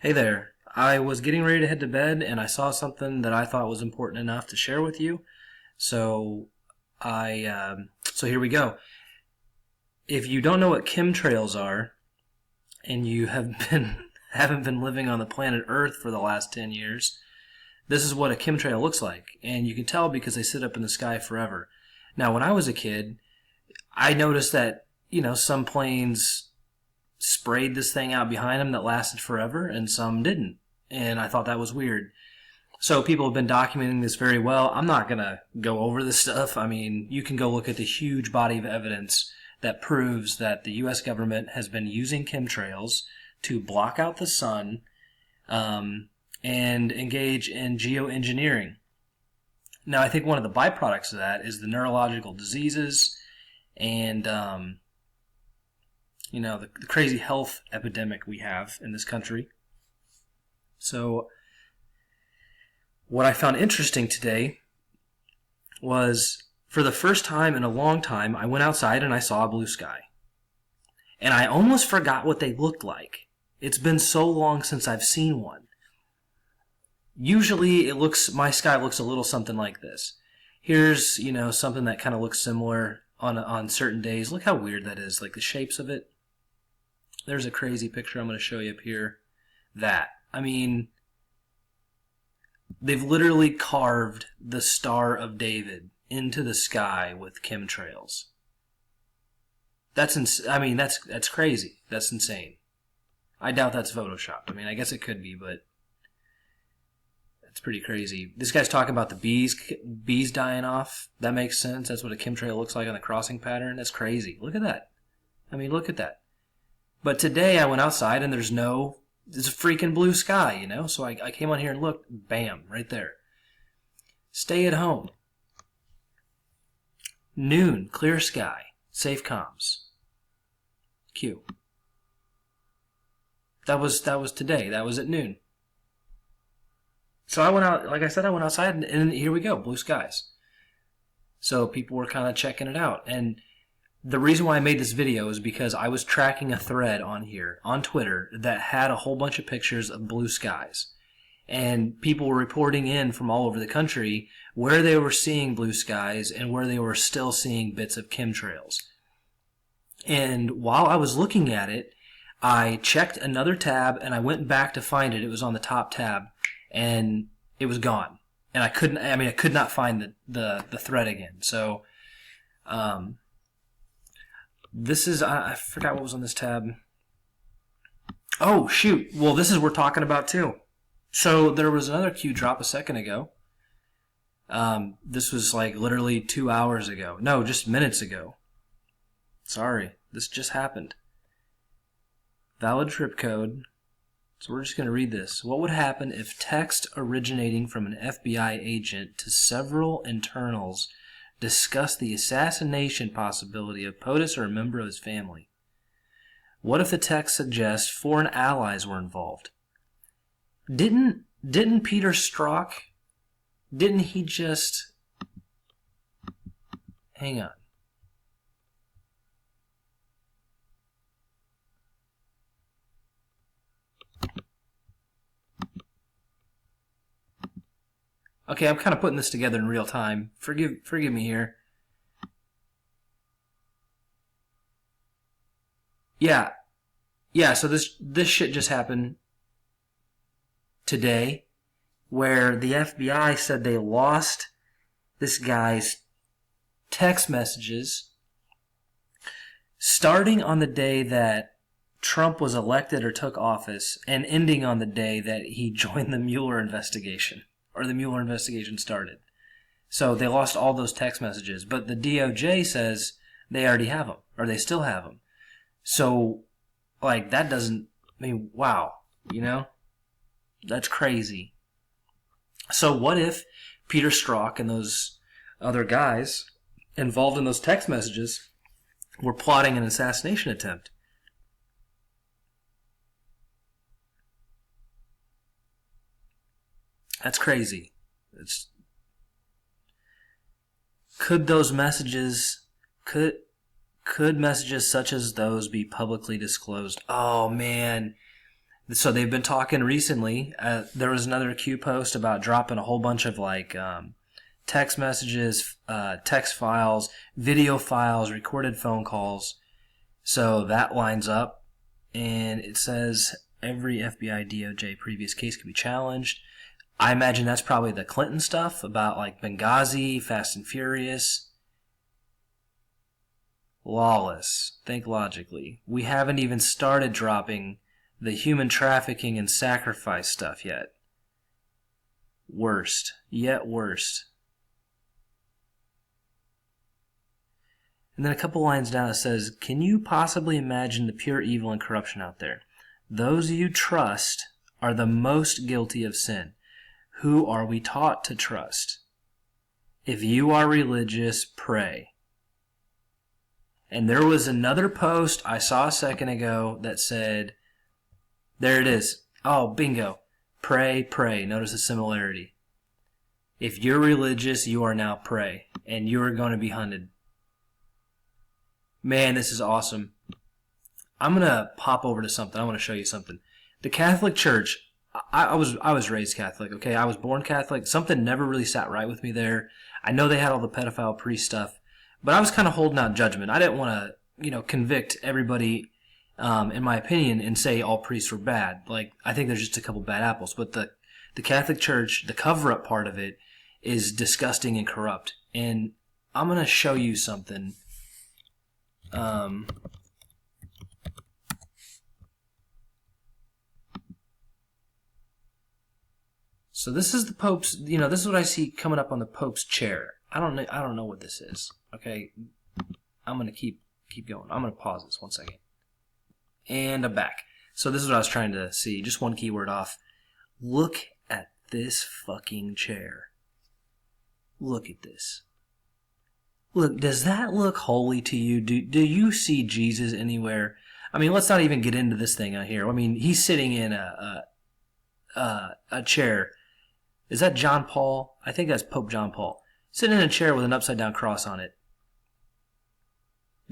Hey there. I was getting ready to head to bed and I saw something that I thought was important enough to share with you. So so here we go. If you don't know what chemtrails are and you haven't been living on the planet Earth for the last 10 years, this is what a chemtrail looks like. And you can tell because they sit up in the sky forever. Now, when I was a kid, I noticed that, some planes sprayed this thing out behind them that lasted forever and some didn't. And I thought that was weird. So people have been documenting this very well. I'm not going to go over this stuff. I mean, you can go look at the huge body of evidence that proves that the U.S. government has been using chemtrails to block out the sun and engage in geoengineering. Now, I think one of the byproducts of that is the neurological diseases and the crazy health epidemic we have in this country. So what I found interesting today was, for the first time in a long time, I went outside and I saw a blue sky. And I almost forgot what they looked like. It's been so long since I've seen one. Usually my sky looks a little something like this. Here's, something that kind of looks similar on certain days. Look how weird that is, like the shapes of it. There's a crazy picture I'm going to show you up here. They've literally carved the Star of David into the sky with chemtrails. That's crazy. That's insane. I doubt that's photoshopped. I guess it could be, but it's pretty crazy. This guy's talking about the bees dying off. That makes sense. That's what a chemtrail looks like on the crossing pattern. That's crazy. Look at that. Look at that. But today I went outside and it's a freaking blue sky, So I came on here and looked, bam, right there. Stay at home. Noon, clear sky, safe comms. Q. That was today. That was at noon. So I went out, like I said, I went outside and here we go, blue skies. So people were kind of checking it out. And the reason why I made this video is because I was tracking a thread on here, on Twitter, that had a whole bunch of pictures of blue skies. And people were reporting in from all over the country where they were seeing blue skies and where they were still seeing bits of chemtrails. And while I was looking at it, I checked another tab and I went back to find it. It was on the top tab and it was gone. And I could not find the thread again. So, this is, I forgot what was on this tab. Oh, shoot. Well, this is what we're talking about, too. So there was another Q drop a second ago. This was like literally 2 hours ago. No, just minutes ago. Sorry. This just happened. Valid trip code. So we're just going to read this. What would happen if text originating from an FBI agent to several internals discuss the assassination possibility of POTUS or a member of his family? What if the text suggests foreign allies were involved? Didn't Peter Strzok, didn't he just... Hang on. Okay, I'm kind of putting this together in real time. Forgive me here. Yeah. So this shit just happened today, where the FBI said they lost this guy's text messages starting on the day that Trump was elected or took office, and ending on the day that he joined the Mueller investigation. Or the Mueller investigation started. So they lost all those text messages. But the DOJ says they already have them. Or they still have them. So, that doesn't... wow. That's crazy. So what if Peter Strzok and those other guys involved in those text messages were plotting an assassination attempt? That's crazy. Could those messages, could messages such as those be publicly disclosed? Oh man, So they've been talking recently. There was another Q post about dropping a whole bunch of like text messages, text files, video files, recorded phone calls. So that lines up, and it says every FBI DOJ previous case can be challenged. I imagine that's probably the Clinton stuff about like Benghazi, Fast and Furious. Lawless. Think logically. We haven't even started dropping the human trafficking and sacrifice stuff yet. Worst. Yet worst. And then a couple lines down it says, can you possibly imagine the pure evil and corruption out there? Those you trust are the most guilty of sin. Who are we taught to trust? If you are religious, pray. And there was another post I saw a second ago that said, there it is. Oh, bingo. Pray, pray. Notice the similarity. If you're religious, you are now pray. And you are going to be hunted. Man, this is awesome. I'm going to pop over to something. I want to show you something. The Catholic Church, I was raised Catholic, okay? I was born Catholic. Something never really sat right with me there. I know they had all the pedophile priest stuff, but I was kind of holding out judgment. I didn't want to, convict everybody, in my opinion, and say all priests were bad. Like, I think there's just a couple bad apples. But the Catholic Church, the cover-up part of it, is disgusting and corrupt. And I'm going to show you something. So this is the Pope's, this is what I see coming up on the Pope's chair. I don't know what this is. Okay. I'm going to keep going. I'm going to pause this 1 second. And I'm back. So this is what I was trying to see. Just one keyword off. Look at this fucking chair. Look at this. Look, does that look holy to you? Do you see Jesus anywhere? I mean, let's not even get into this thing out here. I mean, he's sitting in a chair. Is that John Paul? I think that's Pope John Paul. Sitting in a chair with an upside-down cross on it.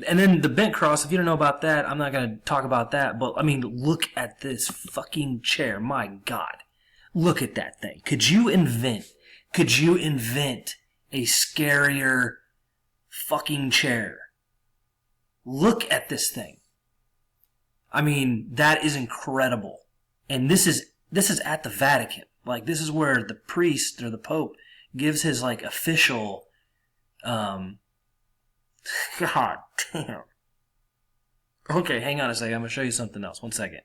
And then the bent cross, if you don't know about that, I'm not going to talk about that. But, I mean, look at this fucking chair. My God. Look at that thing. Could you invent a scarier fucking chair? Look at this thing. I mean, that is incredible. And this is at the Vatican. Like, this is where the priest or the Pope gives his, like, official, God damn. Okay, hang on a second. I'm going to show you something else. 1 second.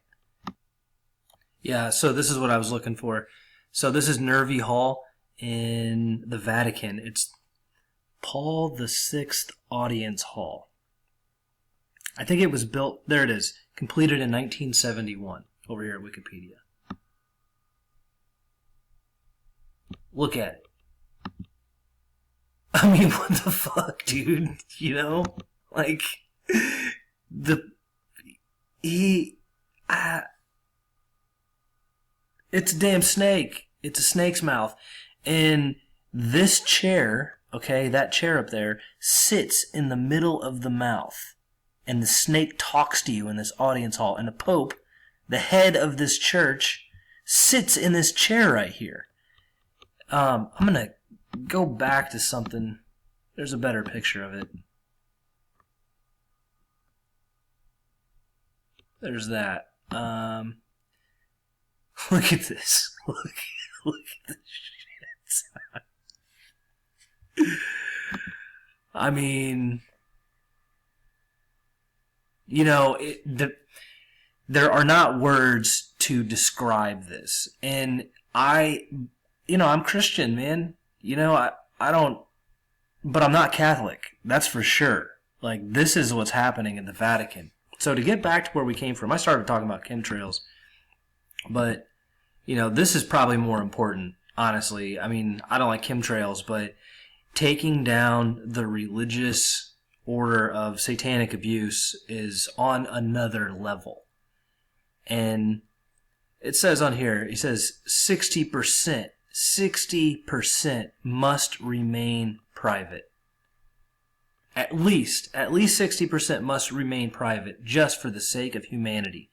Yeah, so this is what I was looking for. So this is Nervi Hall in the Vatican. It's Paul VI Audience Hall. I think it was built, there it is, completed in 1971, over here at Wikipedia. Look at it. I mean, what the fuck, dude? Like, it's a damn snake. It's a snake's mouth. And this chair, okay, that chair up there, sits in the middle of the mouth. And the snake talks to you in this audience hall. And the Pope, the head of this church, sits in this chair right here. I'm going to go back to something. There's a better picture of it. There's that. Look at this. Look at this shit. I mean, there are not words to describe this. And I'm Christian, man. I don't, but I'm not Catholic. That's for sure. Like, this is what's happening in the Vatican. So to get back to where we came from, I started talking about chemtrails. But, this is probably more important, honestly. I mean, I don't like chemtrails, but taking down the religious order of satanic abuse is on another level. And it says on here, it says 60% must remain private. At least 60% must remain private just for the sake of humanity.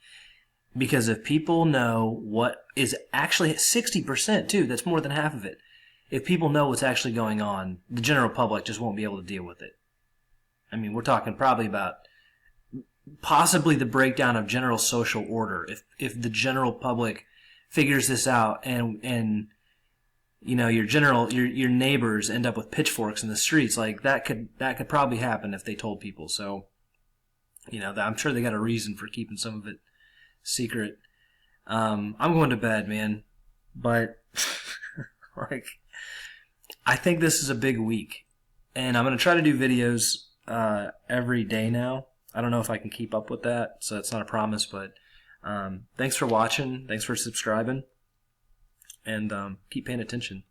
Because if people know what is actually 60% too, that's more than half of it. If people know what's actually going on, the general public just won't be able to deal with it. I mean, we're talking probably about possibly the breakdown of general social order. If the general public figures this out, and you know, your neighbors end up with pitchforks in the streets, like that could probably happen if they told people. So, you know, I'm sure they got a reason for keeping some of it secret. I'm going to bed, man, but like, I think this is a big week, and I'm going to try to do videos every day now. I don't know if I can keep up with that, so it's not a promise, but thanks for watching. Thanks for subscribing, and keep paying attention.